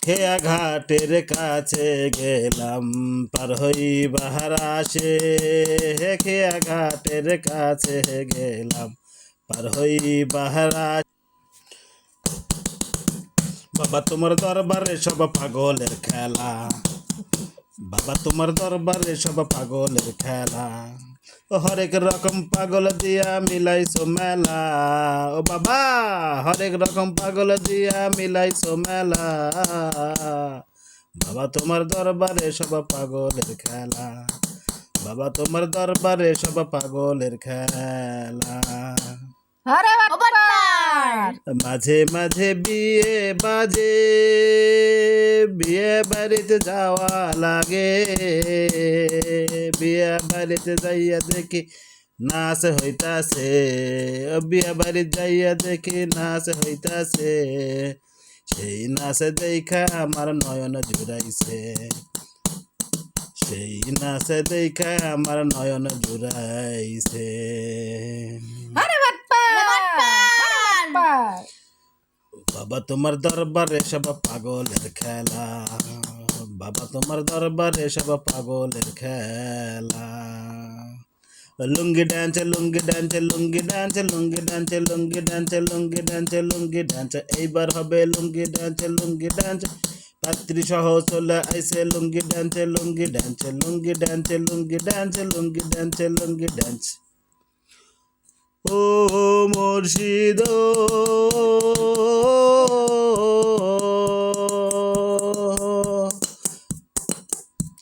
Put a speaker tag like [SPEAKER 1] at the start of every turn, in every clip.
[SPEAKER 1] খেয়া ঘাটের কাছে গেলাম পার হই বাহার আসে। খেয়া ঘাটের কাছে গেলাম পার হই বাহার আসে। বাবা তোমার দরবারে সব পাগলের খেলা, বাবা তোমার দরবারে সব পাগলের খেলা। হরেক রকম পাগল দিয়া মিলাইছো মেলা, ও বাবা হরেক রকম পাগল দিয়া মিলাইছো মেলা। বাবা তোমার দরবারে সব পাগলের খেলা, বাবা তোমার দরবারে সব পাগলের খেলা। মাঝে মাঝে বিয়ে বাজে, বিয়ে বাড়িতে যাওয়া লাগে। বিয়ে বাড়িতে যাইয়া দেখি নাচ হইতাছে, বিয়ে বাড়ি যাইয়া দেখি নাচ হইতাছে। সেই নাচে দেখা আমার নয়ন জুড়াইছে, সেই নাচে দেখা আমার নয়ন জুড়াইছে। বাবা তোমার দরবারে সব পাগলের খেলা, বাবা তোমার দরবারে সব পাগলের খেলা। লুঙ্গি ডান্স লুঙ্গি ডান্স লুঙ্গি ডান্স লুঙ্গি ডান্স লুঙ্গি ডান্স লুঙ্গি ডান্স লুঙ্গি ডান্স, এইবার হবে লুঙ্গি ডান্স লুঙ্গি ডান্স। পাত্রী সহ চলে আইসে লুঙ্গি ডান্স লুঙ্গি ডান্স লুঙ্গি ডান্স লুঙ্গি ডান্স লুঙ্গি ডান্স লুঙ্গি ডান্স। ও মুর্শিদ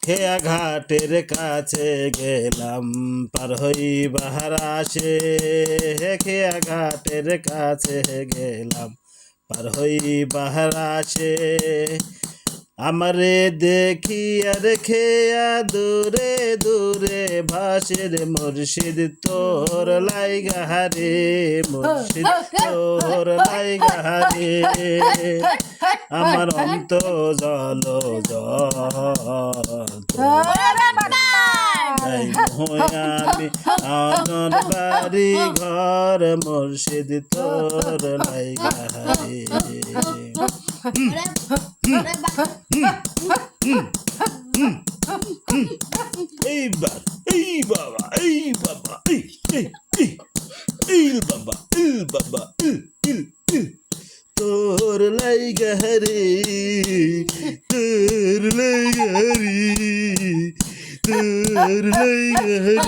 [SPEAKER 1] খেয়া ঘাটের কাছে গেলাম পার হই বাহার আসে। খেয়া ঘাটের কাছে গেলাম পার হই বাহার আসে। আমারে দেখিয়া খেয়া দূরে দূরে ভাসের মুর্শিদ তোর লাইগা রে, মুর্শিদ তোর লাইগা রে। আমার অন্ত জল আমি আনন বাড়ি ঘর মুর্শিদ তোর লাইগা রে। এইবার এই বাবা এই বাবা এই বাবা বাবা তোর লাইগা রে, তোর লাইগা রে, তোর লাইগা রে।